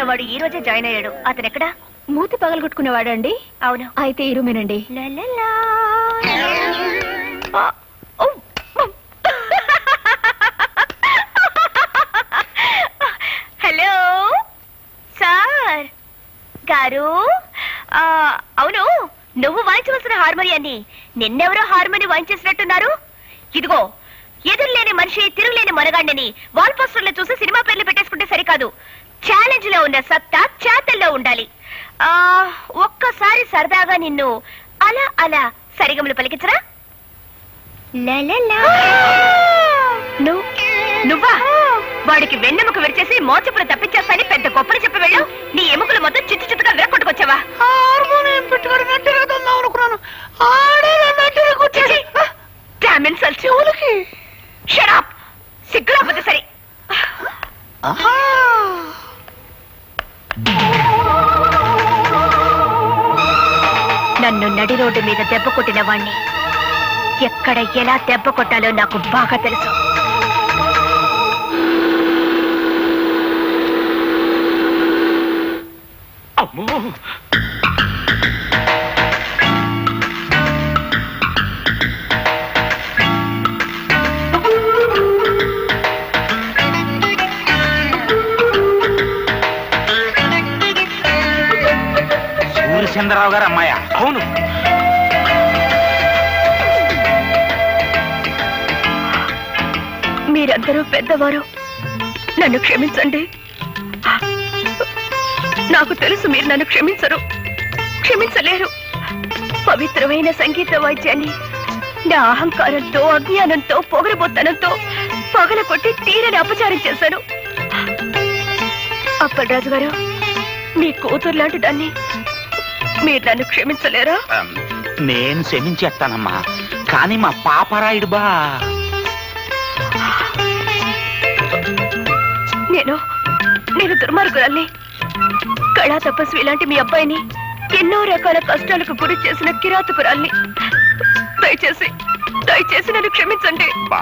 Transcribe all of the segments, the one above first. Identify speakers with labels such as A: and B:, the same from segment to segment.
A: వాడు ఈ రోజే జాయిన్ అయ్యాడు. అతను ఎక్కడా?
B: మూతి పగలగొట్టుకునేవాడు అండి.
A: అవును.
B: అయితే ఈ రూమేనండి.
A: హలో సార్ గారు. అవును, నువ్వు వాయించవలసిన హార్మోనియాన్ని నిన్నెవరో హార్మోని వాయించేసినట్టున్నారు. ఇదిగో, ఎదురులేని మనిషి తిరుగులేని మనగాండని వాల్ పోస్టర్లో చూసి సినిమా పేర్లు పెట్టేసుకుంటే సరికాదు. ఛాలెంజ్ లో ఉన్న సత్తా చేతల్లో ఉండాలి. ఒక్కసారి సరదాగా నిన్ను అలా అలా సరిగములు పలికించరా? నువ్వా? వాడికి వెన్నెముక విరిచేసి మోచపులు తప్పించేస్తాని పెద్ద గొప్పలు చెప్పి వెళ్ళావు. నీ ఎముకలు మొత్తం చిత్తు చిత్తుగా విరక్కొట్టుకొచ్చావా? సిగ్గురాపోతే సరే. నన్ను నడి రోడ్డు మీద దెబ్బ కొట్టిన వాణ్ణి ఎక్కడ ఎలా దెబ్బ కొట్టాలో నాకు బాగా తెలుసు.
C: అమ్మో,
D: సూర్యచంద్రరావు గారు అమ్మాయా?
C: అవును.
A: మీరందరూ పెద్దవారు, నన్ను క్షమించండి. నాకు తెలుసు మీరు నన్ను క్షమించలేరు. పవిత్రమైన సంగీత వాయిద్యాన్ని నా అహంకారంతో, అజ్ఞానంతో, పొగరబోత్తనంతో పగలకొట్టి తీరని అపచారం చేశాను. అప్పలరాజు గారు, మీ కూతురు లాంటి దాన్ని మీరు నన్ను క్షమించలేరా?
D: నేను క్షమించేస్తానమ్మా, కానీ మా పాపరాయుడు బా.
A: నేను దుర్మార్గురాల్ని. కళా తపస్వి ఇలాంటి మీ అబ్బాయిని ఎన్నో రకాల కష్టాలకు గురి చేసిన కిరాతకురాల్ని. దయచేసి నన్ను క్షమించండి.
D: బా,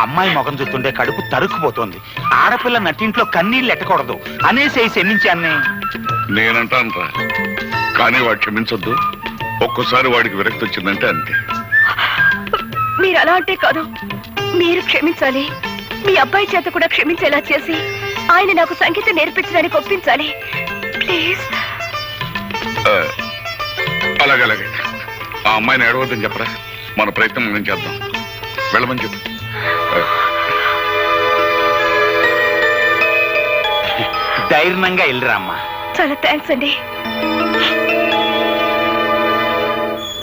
D: అమ్మాయి ముఖం చూస్తుంటే కడుపు తరుక్కుపోతోంది. ఆడపిల్ల నట్టింట్లో కన్నీళ్ళు ఎట్టకూడదు అనేసి క్షమించాన్ని.
E: నేనంటాను, కానీ వాడు క్షమించొద్దు. ఒక్కసారి వాడికి విరక్తి వచ్చిందంటే అంతే.
A: మీరు అలా అంటే కాదు, మీరు క్షమించాలి. మీ అబ్బాయి చేత కూడా క్షమించేలా చేసి ఆయన నాకు సంగీతం నేర్పించడానికి ఒప్పించాలి. ప్లీజ్.
E: అలాగే ఆ అమ్మాయిని ఏడవద్దని చెప్పరా. మన ప్రయత్నం మనం చేద్దాం. వెళ్ళమని చెప్పు.
D: ధైర్యంగా వెళ్ళరా అమ్మా.
A: చాలా థ్యాంక్స్ అండి.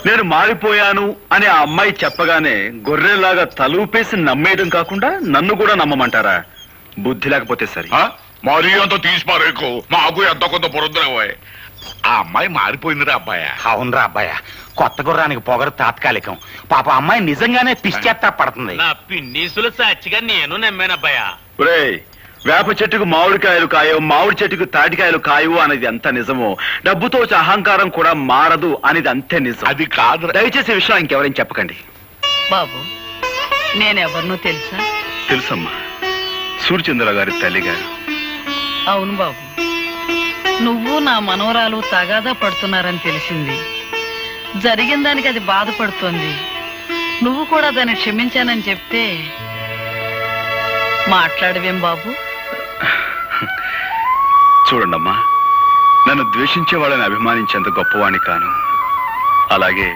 F: నేను మారిపోయాను అని ఆ అమ్మాయి చెప్పగానే గొర్రెలాగా తలూపేసి నమ్మేయడం కాకుండా నన్ను కూడా నమ్మమంటారా? బుద్ధి లేకపోతే సరే.
E: మరీ అంత తీసి పారేకు, మాకు ఎంత కొంత పొరుద్దురావాయ్. ఆ అమ్మాయి మారిపోయిందిరా అబ్బాయా.
D: అవునరా అబ్బాయా, కొత్త గుర్రానికి పొగరు తాత్కాలికం. పాప అమ్మాయి నిజంగానే పిచ్చేత్తా పడుతుంది.
C: నా పిన్నీసులు సాక్షిగా నేను నమ్మానబ్బాయా.
F: వేప చెట్టుకు మామిడికాయలు కాయవు, మామిడి చెట్టుకు తాటికాయలు కాయవు అనేది ఎంత నిజమో, డబ్బుతో అహంకారం కూడా మారదు అనేది అంతే నిజం.
E: అది కాదు.
F: దయచేసి విషయం ఇంకెవరైనా చెప్పకండి.
G: బాబు, నేనెవరినో తెలుసా?
F: తెలుసమ్మా, సూర్యచంద్ర గారి తల్లి గారు.
G: అవును బాబు, నువ్వు నా మనవరాలు తగాదా పడుతున్నారని తెలిసింది. జరిగిన దానికి అది బాధపడుతోంది. నువ్వు కూడా దాన్ని క్షమించానని చెప్తే మాట్లాడవేం బాబు?
F: చూడండమ్మా, నన్ను ద్వేషించే వాళ్ళని అభిమానించేంత గొప్పవాణ్ణి కాను. అలాగే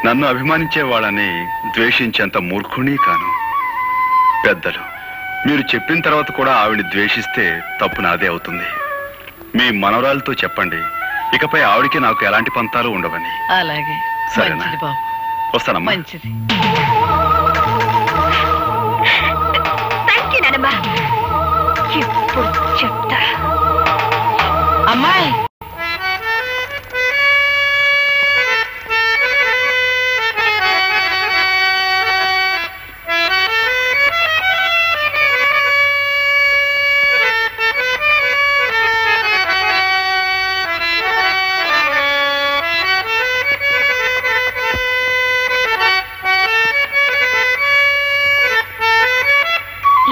F: నన్ను అభిమానించే వాళ్ళని ద్వేషించేంత మూర్ఖుని కాను. పెద్దలు మీరు చెప్పిన తర్వాత కూడా ఆవిడ్ని ద్వేషిస్తే తప్పు నాదే అవుతుంది. మీ మనవరాలతో చెప్పండి, ఇకపై ఆవిడికి నాకు ఎలాంటి పంతాలు ఉండవని.
G: అలాగే.
F: సరేనా?
G: బాబు,
F: వస్తానమ్మా.
G: మంచిది.
A: ఇప్పుడు చెప్తా.
G: అమ్మాయి,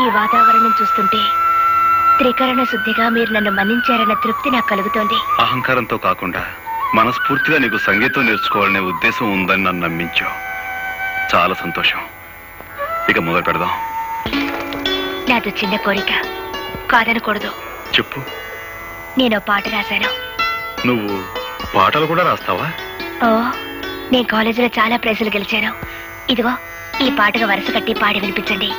A: ఈ వాతావరణం చూస్తుంటే త్రికరణ శుద్ధిగా మీరు నన్ను మన్నించారన్న తృప్తి నాకు కలుగుతోంది.
F: అహంకారంతో కాకుండా మనస్ఫూర్తిగా నీకు సంగీతం నేర్చుకోవాలనే ఉద్దేశం ఉందని నన్ను నమ్మించావు. చాలా సంతోషం. ఇక మొదలు పెడదాం.
A: నాతో చిన్న కోరిక, కాదనకూడదు.
F: చెప్పు.
A: నేను పాట రాశాను.
F: నువ్వు పాటలు కూడా రాస్తావా?
A: ఓ, నేను కాలేజీలో చాలా ప్రైజులు గెలిచాను. ఇదిగో ఈ పాటగా వరుస కట్టి పాడి వినిపించండి.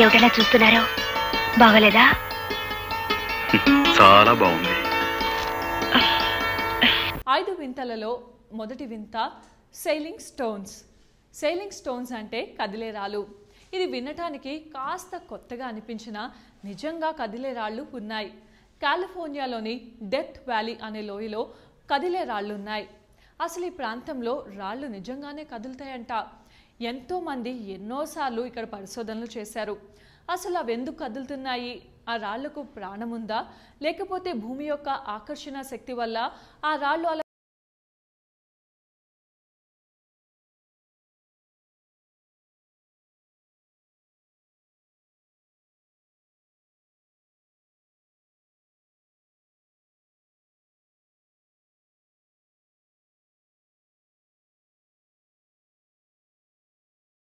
A: ఏమిటలా చూస్తున్నారు? బాగలేదా?
F: చాలా బాగుంది.
H: 5 వింతలలో మొదటి వింత సెయిలింగ్ స్టోన్స్. సెయిలింగ్ స్టోన్స్ అంటే కదిలే రాళ్ళు. ఇది వినటానికి కాస్త కొత్తగా అనిపించినా నిజంగా కదిలే రాళ్ళు ఉన్నాయి. కాలిఫోర్నియాలోని డెత్ వ్యాలీ అనే లోయలో కదిలే రాళ్ళు ఉన్నాయి. అసలు ఈ ప్రాంతంలో రాళ్ళు నిజంగానే కదులుతాయంట. ఎంతోమంది ఎన్నోసార్లు ఇక్కడ పరిశోధనలు చేశారు. అసలు అవి ఎందుకు కదులుతున్నాయి? ఆ రాళ్లకు ప్రాణం ఉందా, లేకపోతే భూమి యొక్క ఆకర్షణ శక్తి వల్ల ఆ రాళ్ళు అలా